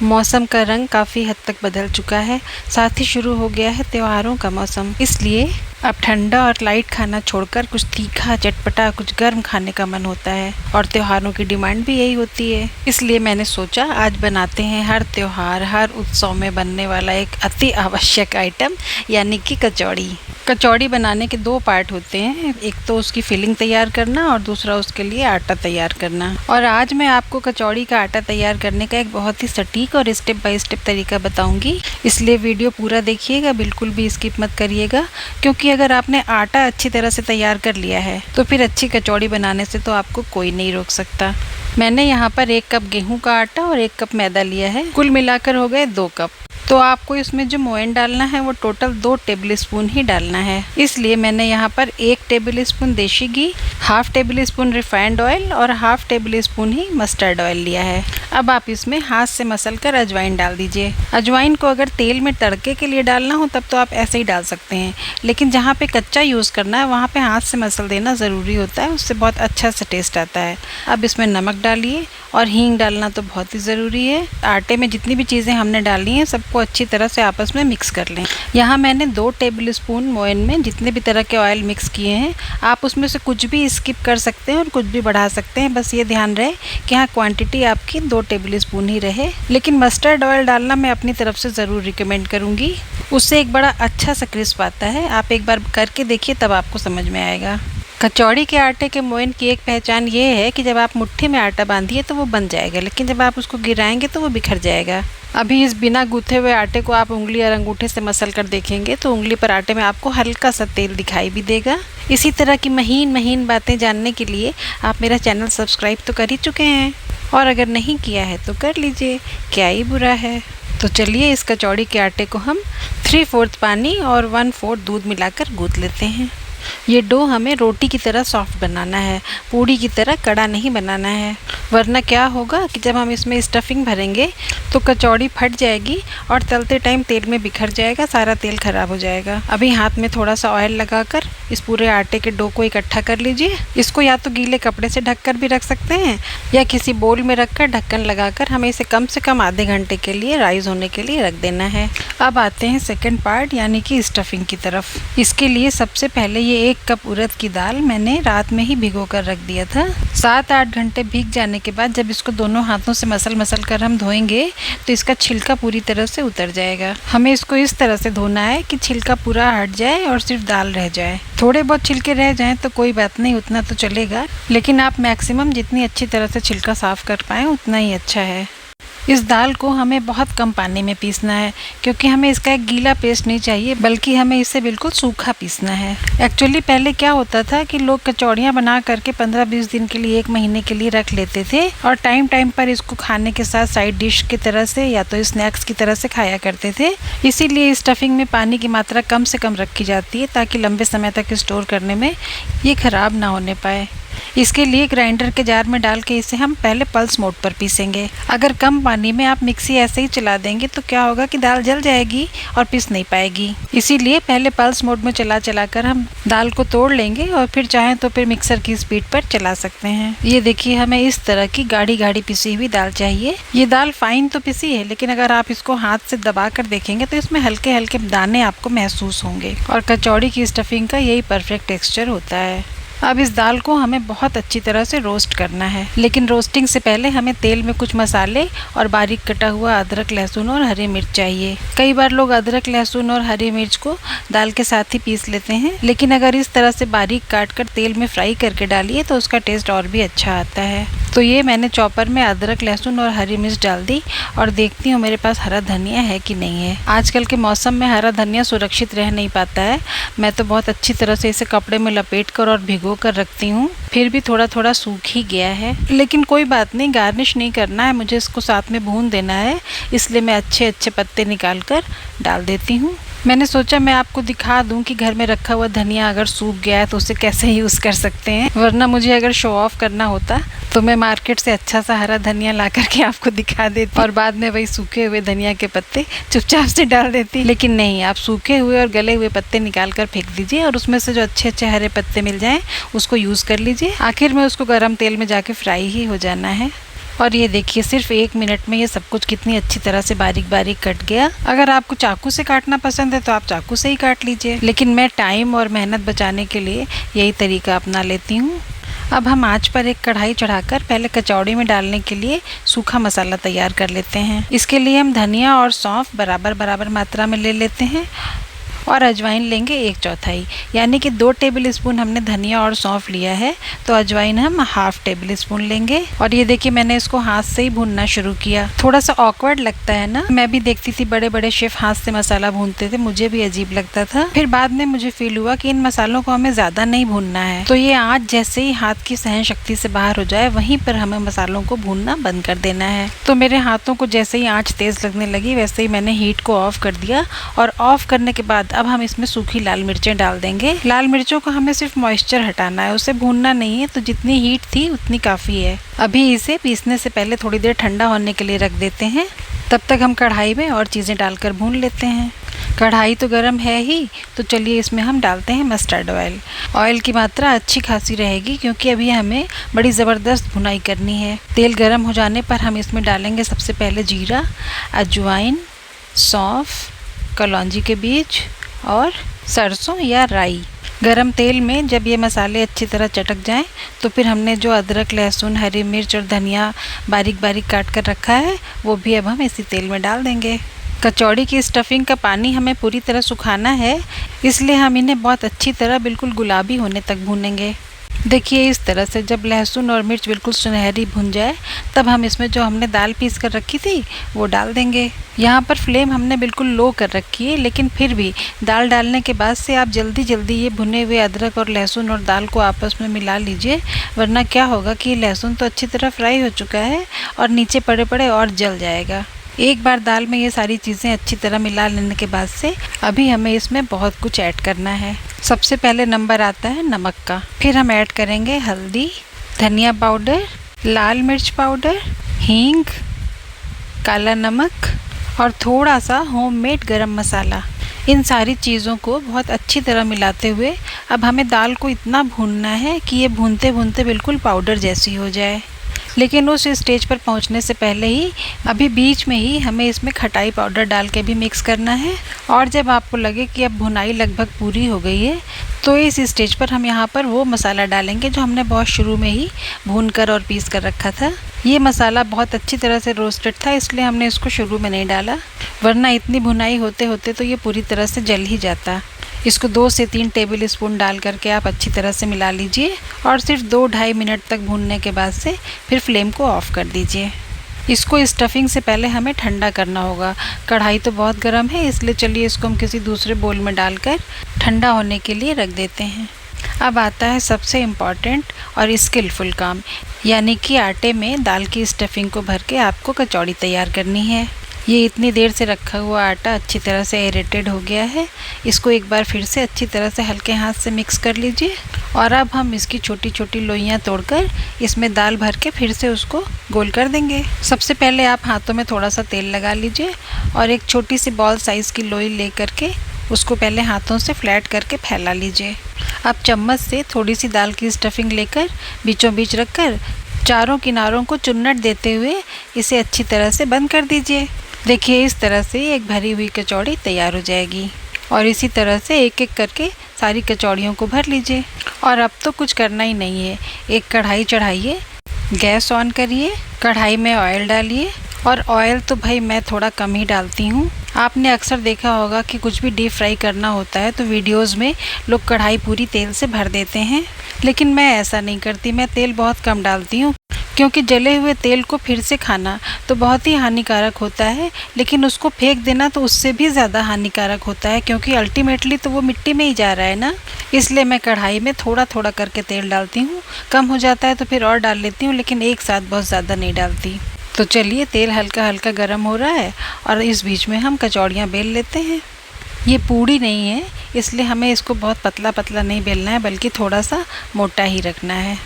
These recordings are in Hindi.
मौसम का रंग काफ़ी हद तक बदल चुका है, साथ ही शुरू हो गया है त्योहारों का मौसम। इसलिए अब ठंडा और लाइट खाना छोड़कर कुछ तीखा, चटपटा, कुछ गर्म खाने का मन होता है और त्योहारों की डिमांड भी यही होती है। इसलिए मैंने सोचा आज बनाते हैं हर त्योहार, हर उत्सव में बनने वाला एक अति आवश्यक आइटम, यानी कि कचौड़ी। कचौड़ी बनाने के 2 पार्ट होते हैं, एक तो उसकी फिलिंग तैयार करना और दूसरा उसके लिए आटा तैयार करना। और आज मैं आपको कचौड़ी का आटा तैयार करने का एक बहुत ही सटीक और स्टेप बाय स्टेप तरीका बताऊंगी, इसलिए वीडियो पूरा देखिएगा, बिल्कुल भी स्किप मत करिएगा। क्योंकि अगर आपने आटा अच्छी तरह से तैयार कर लिया है तो फिर अच्छी कचौड़ी बनाने से तो आपको कोई नहीं रोक सकता। मैंने यहाँ पर 1 कप गेहूं का आटा और 1 कप मैदा लिया है, कुल मिलाकर हो गए 2 कप। तो आपको इसमें जो मोयन डालना है वो टोटल 2 टेबल स्पून ही डालना है। इसलिए मैंने यहाँ पर 1 टेबल स्पून देशी घी, ½ टेबल स्पून रिफाइंड ऑयल और ½ टेबल स्पून ही मस्टर्ड ऑयल लिया है। अब आप इसमें हाथ से मसल कर अजवाइन डाल दीजिए। अजवाइन को अगर तेल में तड़के के लिए डालना हो तब तो आप ऐसे ही डाल सकते हैं, लेकिन जहाँ पे कच्चा यूज़ करना है वहाँ पे हाथ से मसल देना ज़रूरी होता है, उससे बहुत अच्छा सा टेस्ट आता है। अब इसमें नमक डालिए और हींग डालना तो बहुत ही ज़रूरी है। आटे में जितनी भी चीज़ें हमने डाली हैं सबको अच्छी तरह से आपस में मिक्स कर लें। यहाँ मैंने 2 टेबल स्पून मोयन में जितने भी तरह के ऑयल मिक्स किए हैं, आप उसमें से कुछ भी स्किप कर सकते हैं और कुछ भी बढ़ा सकते हैं, बस ये ध्यान रहे कि हाँ क्वांटिटी आपकी 2 टेबल स्पून ही रहे। लेकिन मस्टर्ड ऑयल डालना मैं अपनी तरफ से ज़रूर रिकमेंड करूँगी, उससे एक बड़ा अच्छा सा क्रिस्प आता है। आप एक बार करके देखिए तब आपको समझ में आएगा। कचौड़ी के आटे के मोयन की एक पहचान ये है कि जब आप मुट्ठी में आटा बांधिए तो वो बन जाएगा, लेकिन जब आप उसको गिराएंगे तो वो बिखर जाएगा। अभी इस बिना गूथे हुए आटे को आप उंगली और अंगूठे से मसल कर देखेंगे तो उंगली पर आटे में आपको हल्का सा तेल दिखाई भी देगा। इसी तरह की महीन महीन बातें जानने के लिए आप मेरा चैनल सब्सक्राइब तो कर ही चुके हैं, और अगर नहीं किया है तो कर लीजिए, क्या ही बुरा है। तो चलिए इस कचौड़ी के आटे को हम 3/4 पानी और 1/4 दूध मिलाकर गूंथ लेते हैं। ये डो हमें रोटी की तरह सॉफ्ट बनाना है, पूड़ी की तरह कड़ा नहीं बनाना है, वरना क्या होगा कि जब हम इसमें स्टफिंग भरेंगे तो कचौड़ी फट जाएगी और तलते टाइम तेल में बिखर जाएगा, सारा तेल खराब हो जाएगा। अभी हाथ में थोड़ा सा ऑयल लगाकर इस पूरे आटे के डो को इकट्ठा कर लीजिए। इसको या तो गीले कपड़े से ढककर भी रख सकते हैं या किसी बोल में रखकर ढक्कन लगाकर हमें इसे कम से कम आधे घंटे के लिए राइज होने के लिए रख देना है। अब आते हैं सेकेंड पार्ट, यानी कि स्टफिंग की तरफ। इसके लिए सबसे पहले ये 1 कप उड़द की दाल मैंने रात में ही भिगो कर रख दिया था। 7-8 घंटे भीग जाने के बाद जब इसको दोनों हाथों से मसल कर हम धोएंगे तो इसका छिलका पूरी तरह से उतर जाएगा। हमें इसको इस तरह से धोना है कि छिलका पूरा हट जाए और सिर्फ दाल रह जाए। थोड़े बहुत छिलके रह जाएं तो कोई बात नहीं, उतना तो चलेगा, लेकिन आप मैक्सिमम जितनी अच्छी तरह से छिलका साफ कर पाएँ उतना ही अच्छा है। इस दाल को हमें बहुत कम पानी में पीसना है, क्योंकि हमें इसका एक गीला पेस्ट नहीं चाहिए, बल्कि हमें इसे बिल्कुल सूखा पीसना है। एक्चुअली पहले क्या होता था कि लोग कचौड़ियाँ बना करके 15-20 दिन के लिए, 1 महीने के लिए रख लेते थे और टाइम टाइम पर इसको खाने के साथ साइड डिश की तरह से या तो स्नैक्स की तरह से खाया करते थे। इसीलिए स्टफिंग में पानी की मात्रा कम से कम रखी जाती है ताकि लंबे समय तक स्टोर करने में ये खराब ना होने पाए। इसके लिए ग्राइंडर के जार में डाल के इसे हम पहले पल्स मोड पर पीसेंगे। अगर कम पानी में आप मिक्सी ऐसे ही चला देंगे तो क्या होगा कि दाल जल जाएगी और पीस नहीं पाएगी। इसीलिए पहले पल्स मोड में चला कर हम दाल को तोड़ लेंगे और फिर चाहें तो फिर मिक्सर की स्पीड पर चला सकते हैं। ये देखिए, हमें इस तरह की गाढ़ी गाढ़ी पिसी हुई दाल चाहिए। ये दाल फाइन तो पिसी है, लेकिन अगर आप इसको हाथ से दबा कर देखेंगे तो इसमें हल्के हल्के दाने आपको महसूस होंगे, और कचौड़ी की स्टफिंग का यही परफेक्ट टेक्सचर होता है। अब इस दाल को हमें बहुत अच्छी तरह से रोस्ट करना है, लेकिन रोस्टिंग से पहले हमें तेल में कुछ मसाले और बारीक कटा हुआ अदरक, लहसुन और हरी मिर्च चाहिए। कई बार लोग अदरक, लहसुन और हरी मिर्च को दाल के साथ ही पीस लेते हैं, लेकिन अगर इस तरह से बारीक काट कर तेल में फ्राई करके डालिए तो उसका टेस्ट और भी अच्छा आता है। तो ये मैंने चॉपर में अदरक, लहसुन और हरी मिर्च डाल दी और देखती हूँ मेरे पास हरा धनिया है कि नहीं है। आजकल के मौसम में हरा धनिया सुरक्षित रह नहीं पाता है। मैं तो बहुत अच्छी तरह से इसे कपड़े में लपेट कर और भिगो कर रखती हूँ, फिर भी थोड़ा थोड़ा सूख ही गया है, लेकिन कोई बात नहीं, गार्निश नहीं करना है, मुझे इसको साथ में भून देना है, इसलिए मैं अच्छे अच्छे पत्ते निकाल कर डाल देती हूँ। मैंने सोचा मैं आपको दिखा दूं कि घर में रखा हुआ धनिया अगर सूख गया है तो उसे कैसे यूज़ कर सकते हैं, वरना मुझे अगर शो ऑफ करना होता तो मैं मार्केट से अच्छा सा हरा धनिया ला करके आपको दिखा देती और बाद में वही सूखे हुए धनिया के पत्ते चुपचाप से डाल देती। लेकिन नहीं, आप सूखे हुए और गले हुए पत्ते निकाल कर फेंक दीजिए और उसमें से जो अच्छे अच्छे हरे पत्ते मिल जाएं उसको यूज़ कर लीजिए। आखिर में उसको गर्म तेल में जाके फ्राई ही हो जाना है। और ये देखिए सिर्फ 1 मिनट में ये सब कुछ कितनी अच्छी तरह से बारीक बारीक कट गया। अगर आपको चाकू से काटना पसंद है तो आप चाकू से ही काट लीजिए, लेकिन मैं टाइम और मेहनत बचाने के लिए यही तरीका अपना लेती हूँ। अब हम आंच पर एक कढ़ाई चढ़ाकर पहले कचौड़ी में डालने के लिए सूखा मसाला तैयार कर लेते हैं। इसके लिए हम धनिया और सौंफ बराबर बराबर मात्रा में ले लेते हैं और अजवाइन लेंगे 1/4, यानी कि 2 टेबल स्पून हमने धनिया और सौंफ लिया है तो अजवाइन हम 1/2 टेबल स्पून लेंगे। और ये देखिए मैंने इसको हाथ से ही भूनना शुरू किया। थोड़ा सा ऑकवर्ड लगता है ना, मैं भी देखती थी बड़े बड़े शेफ हाथ से मसाला भूनते थे, मुझे भी अजीब लगता था। फिर बाद में मुझे फील हुआ कि इन मसालों को हमें ज्यादा नहीं भूनना है, तो ये आँच जैसे ही हाथ की सहन शक्ति से बाहर हो जाए वहीं पर हमें मसालों को भूनना बंद कर देना है। तो मेरे हाथों को जैसे ही आँच तेज लगने लगी वैसे ही मैंने हीट को ऑफ कर दिया। और ऑफ करने के बाद अब हम इसमें सूखी लाल मिर्चें डाल देंगे। लाल मिर्चों को हमें सिर्फ मॉइस्चर हटाना है, उसे भूनना नहीं है, तो जितनी हीट थी उतनी काफ़ी है। अभी इसे पीसने से पहले थोड़ी देर ठंडा होने के लिए रख देते हैं। तब तक हम कढ़ाई में और चीज़ें डालकर भून लेते हैं। कढ़ाई तो गर्म है ही, तो चलिए इसमें हम डालते हैं मस्टर्ड ऑयल। ऑयल की मात्रा अच्छी खासी रहेगी क्योंकि अभी हमें बड़ी ज़बरदस्त भुनाई करनी है। तेल गर्म हो जाने पर हम इसमें डालेंगे सबसे पहले जीरा, अजवाइन, सौंफ, कलौंजी के बीज और सरसों या राई। गरम तेल में जब ये मसाले अच्छी तरह चटक जाएं तो फिर हमने जो अदरक, लहसुन, हरी मिर्च और धनिया बारीक बारीक काट कर रखा है वो भी अब हम इसी तेल में डाल देंगे। कचौड़ी की स्टफिंग का पानी हमें पूरी तरह सुखाना है, इसलिए हम इन्हें बहुत अच्छी तरह बिल्कुल गुलाबी होने तक भूनेंगे। देखिए इस तरह से जब लहसुन और मिर्च बिल्कुल सुनहरी भुन जाए तब हम इसमें जो हमने दाल पीस कर रखी थी वो डाल देंगे। यहाँ पर फ्लेम हमने बिल्कुल लो कर रखी है, लेकिन फिर भी दाल डालने के बाद से आप जल्दी जल्दी ये भुने हुए अदरक और लहसुन और दाल को आपस में मिला लीजिए, वरना क्या होगा कि लहसुन तो अच्छी तरह फ्राई हो चुका है और नीचे पड़े पड़े और जल जाएगा। एक बार दाल में ये सारी चीज़ें अच्छी तरह मिला लेने के बाद से अभी हमें इसमें बहुत कुछ ऐड करना है। सबसे पहले नंबर आता है नमक का, फिर हम ऐड करेंगे हल्दी, धनिया पाउडर, लाल मिर्च पाउडर, हींग, काला नमक और थोड़ा सा होममेड गरम मसाला। इन सारी चीज़ों को बहुत अच्छी तरह मिलाते हुए अब हमें दाल को इतना भूनना है कि ये भूनते भूनते बिल्कुल पाउडर जैसी हो जाए। लेकिन उस स्टेज पर पहुंचने से पहले ही अभी बीच में ही हमें इसमें खटाई पाउडर डाल के भी मिक्स करना है। और जब आपको लगे कि अब भुनाई लगभग पूरी हो गई है तो इस स्टेज पर हम यहाँ पर वो मसाला डालेंगे जो हमने बहुत शुरू में ही भून कर और पीस कर रखा था। ये मसाला बहुत अच्छी तरह से रोस्टेड था, इसलिए हमने इसको शुरू में नहीं डाला, वरना इतनी भुनाई होते होते तो ये पूरी तरह से जल ही जाता। इसको 2 से 3 टेबल स्पून डाल करके आप अच्छी तरह से मिला लीजिए और सिर्फ 2-2.5 मिनट तक भूनने के बाद से फिर फ्लेम को ऑफ कर दीजिए। इसको स्टफिंग से पहले हमें ठंडा करना होगा। कढ़ाई तो बहुत गर्म है, इसलिए चलिए इसको हम किसी दूसरे बोल में डालकर ठंडा होने के लिए रख देते हैं। अब आता है सबसे इम्पॉर्टेंट और स्किलफुल काम, यानी कि आटे में दाल की स्टफिंग को भर के आपको कचौड़ी तैयार करनी है। ये इतनी देर से रखा हुआ आटा अच्छी तरह से एरेटेड हो गया है। इसको एक बार फिर से अच्छी तरह से हल्के हाथ से मिक्स कर लीजिए और अब हम इसकी छोटी छोटी लोइयाँ तोड़कर इसमें दाल भर के फिर से उसको गोल कर देंगे। सबसे पहले आप हाथों में थोड़ा सा तेल लगा लीजिए और एक छोटी सी बॉल साइज़ की लोई ले करके उसको पहले हाथों से फ्लैट करके फैला लीजिए। अब चम्मच से थोड़ी सी दाल की स्टफिंग लेकर बीचों बीच रखकर चारों किनारों को चुन्नट देते हुए इसे अच्छी तरह से बंद कर दीजिए। देखिए इस तरह से एक भरी हुई कचौड़ी तैयार हो जाएगी और इसी तरह से एक एक करके सारी कचौड़ियों को भर लीजिए। और अब तो कुछ करना ही नहीं है, एक कढ़ाई चढ़ाइए, गैस ऑन करिए, कढ़ाई में ऑयल डालिए और ऑयल तो भाई मैं थोड़ा कम ही डालती हूँ। आपने अक्सर देखा होगा कि कुछ भी डीप फ्राई करना होता है तो वीडियोस में लोग कढ़ाई पूरी तेल से भर देते हैं, लेकिन मैं ऐसा नहीं करती। मैं तेल बहुत कम डालती हूँ क्योंकि जले हुए तेल को फिर से खाना तो बहुत ही हानिकारक होता है, लेकिन उसको फेंक देना तो उससे भी ज़्यादा हानिकारक होता है क्योंकि अल्टीमेटली तो वो मिट्टी में ही जा रहा है ना। इसलिए मैं कढ़ाई में थोड़ा थोड़ा करके तेल डालती हूँ, कम हो जाता है तो फिर और डाल लेती हूँ, लेकिन एक साथ बहुत ज़्यादा नहीं डालती। तो चलिए तेल हल्का हल्का गर्म हो रहा है और इस बीच में हम कचौड़ियाँ बेल लेते हैं। ये पूड़ी नहीं है इसलिए हमें इसको बहुत पतला पतला नहीं बेलना है, बल्कि थोड़ा सा मोटा ही रखना है।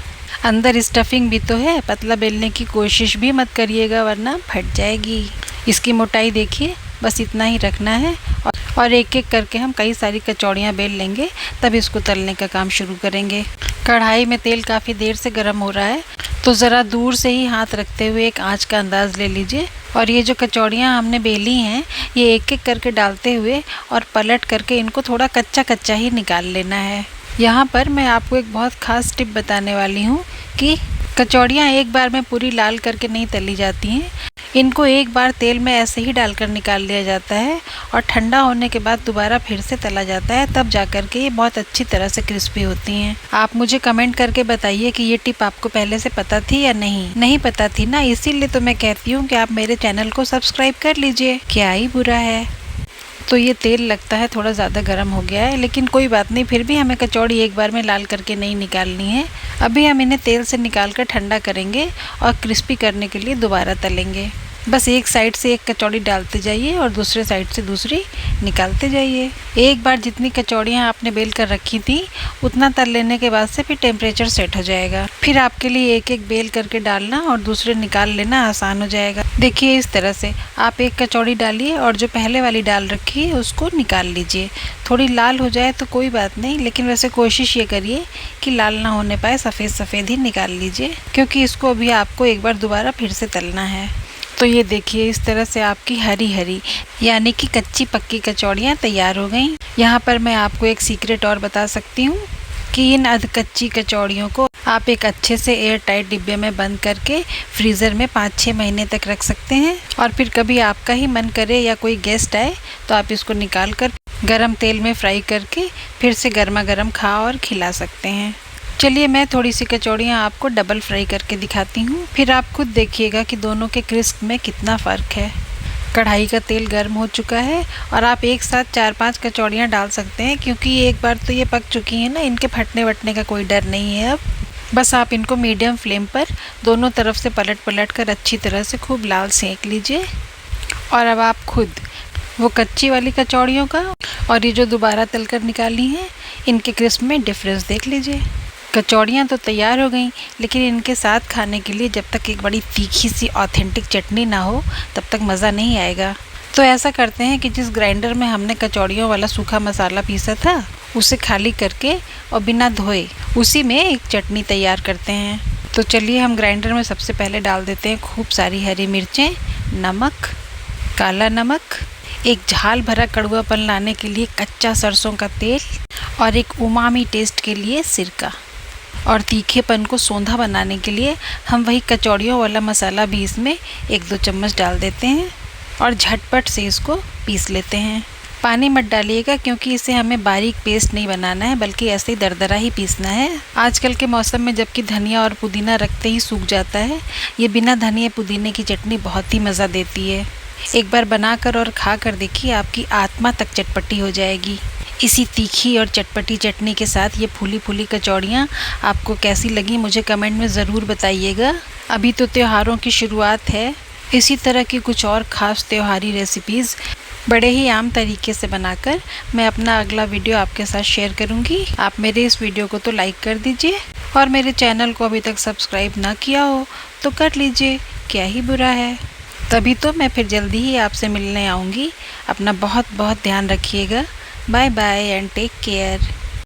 अंदर स्टफिंग भी तो है, पतला बेलने की कोशिश भी मत करिएगा वरना फट जाएगी। इसकी मोटाई देखिए, बस इतना ही रखना है और एक एक करके हम कई सारी कचौड़ियाँ बेल लेंगे, तब इसको तलने का काम शुरू करेंगे। कढ़ाई में तेल काफ़ी देर से गर्म हो रहा है तो ज़रा दूर से ही हाथ रखते हुए एक आंच का अंदाज़ ले लीजिए। और ये जो कचौड़ियाँ हमने बेली हैं, ये एक एक करके डालते हुए और पलट करके इनको थोड़ा कच्चा कच्चा ही निकाल लेना है। यहाँ पर मैं आपको एक बहुत ख़ास टिप बताने वाली हूँ कि कचौड़ियाँ एक बार में पूरी लाल करके नहीं तली जाती हैं। इनको एक बार तेल में ऐसे ही डालकर निकाल लिया जाता है और ठंडा होने के बाद दोबारा फिर से तला जाता है, तब जाकर के ये बहुत अच्छी तरह से क्रिस्पी होती हैं। आप मुझे कमेंट करके बताइए कि ये टिप आपको पहले से पता थी या नहीं पता थी ना, इसीलिए तो मैं कहती हूँ कि आप मेरे चैनल को सब्सक्राइब कर लीजिए, क्या ही बुरा है। तो ये तेल लगता है थोड़ा ज़्यादा गर्म हो गया है, लेकिन कोई बात नहीं, फिर भी हमें कचौड़ी एक बार में लाल करके नहीं निकालनी है। अभी हम इन्हें तेल से निकाल कर ठंडा करेंगे और क्रिस्पी करने के लिए दोबारा तलेंगे। बस एक साइड से एक कचौड़ी डालते जाइए और दूसरे साइड से दूसरी निकालते जाइए। एक बार जितनी कचौड़ियाँ आपने बेल कर रखी थी उतना तल लेने के बाद से फिर टेम्परेचर सेट हो जाएगा। फिर आपके लिए एक एक बेल करके डालना और दूसरे निकाल लेना आसान हो जाएगा। देखिए इस तरह से आप एक कचौड़ी डालिए और जो पहले वाली डाल रखी है उसको निकाल लीजिए। थोड़ी लाल हो जाए तो कोई बात नहीं, लेकिन वैसे कोशिश ये करिए कि लाल ना होने पाए, सफ़ेद सफ़ेद ही निकाल लीजिए, क्योंकि इसको अभी आपको एक बार दोबारा फिर से तलना है। तो ये देखिए इस तरह से आपकी हरी हरी यानी कि कच्ची पक्की कचौड़ियाँ तैयार हो गई। यहाँ पर मैं आपको एक सीक्रेट और बता सकती हूँ कि इन अध कच्ची कचौड़ियों को आप एक अच्छे से एयर टाइट डिब्बे में बंद करके फ्रीज़र में 5-6 महीने तक रख सकते हैं। और फिर कभी आपका ही मन करे या कोई गेस्ट आए तो आप इसको निकाल कर गरम तेल में फ्राई करके फिर से गर्मा गर्म खा और खिला सकते हैं। चलिए मैं थोड़ी सी कचौड़ियाँ आपको डबल फ्राई करके दिखाती हूँ, फिर आप खुद देखिएगा कि दोनों के क्रिस्प में कितना फ़र्क है। कढ़ाई का तेल गर्म हो चुका है और आप एक साथ 4-5 कचौड़ियाँ डाल सकते हैं, क्योंकि एक बार तो ये पक चुकी हैं ना, इनके फटने वटने का कोई डर नहीं है। अब बस आप इनको मीडियम फ्लेम पर दोनों तरफ से पलट पलट कर अच्छी तरह से खूब लाल सेंक लीजिए। और अब आप खुद वो कच्ची वाली कचौड़ियों का और ये जो दोबारा तल कर निकाली हैं इनके क्रिस्प में डिफरेंस देख लीजिए। कचौड़ियाँ तो तैयार हो गई, लेकिन इनके साथ खाने के लिए जब तक एक बड़ी तीखी सी ऑथेंटिक चटनी ना हो तब तक मज़ा नहीं आएगा। तो ऐसा करते हैं कि जिस ग्राइंडर में हमने कचौड़ियों वाला सूखा मसाला पीसा था उसे खाली करके और बिना धोए उसी में एक चटनी तैयार करते हैं। तो चलिए हम ग्राइंडर में सबसे पहले डाल देते हैं खूब सारी हरी मिर्चें, नमक, काला नमक, एक झाल भरा कड़वापन लाने के लिए कच्चा सरसों का तेल और एक उमामी टेस्ट के लिए सिरका। और तीखेपन को सोंधा बनाने के लिए हम वही कचौड़ियों वाला मसाला भी इसमें 1-2 चम्मच डाल देते हैं और झटपट से इसको पीस लेते हैं। पानी मत डालिएगा, क्योंकि इसे हमें बारीक पेस्ट नहीं बनाना है, बल्कि ऐसे ही दरदरा ही पीसना है। आजकल के मौसम में जबकि धनिया और पुदीना रखते ही सूख जाता है, ये बिना धनिया पुदीने की चटनी बहुत ही मज़ा देती है। एक बार बनाकर और खा कर देखिए, आपकी आत्मा तक चटपटी हो जाएगी। इसी तीखी और चटपटी चटनी के साथ ये फूली फूली कचौड़ियाँ आपको कैसी लगी मुझे कमेंट में ज़रूर बताइएगा। अभी तो त्योहारों की शुरुआत है, इसी तरह की कुछ और ख़ास त्योहारी रेसिपीज़ बड़े ही आम तरीके से बनाकर मैं अपना अगला वीडियो आपके साथ शेयर करूंगी। आप मेरे इस वीडियो को तो लाइक कर दीजिए और मेरे चैनल को अभी तक सब्सक्राइब ना किया हो तो कर लीजिए, क्या ही बुरा है। तभी तो मैं फिर जल्दी ही आपसे मिलने आऊँगी। अपना बहुत बहुत ध्यान रखिएगा। Bye bye and take care.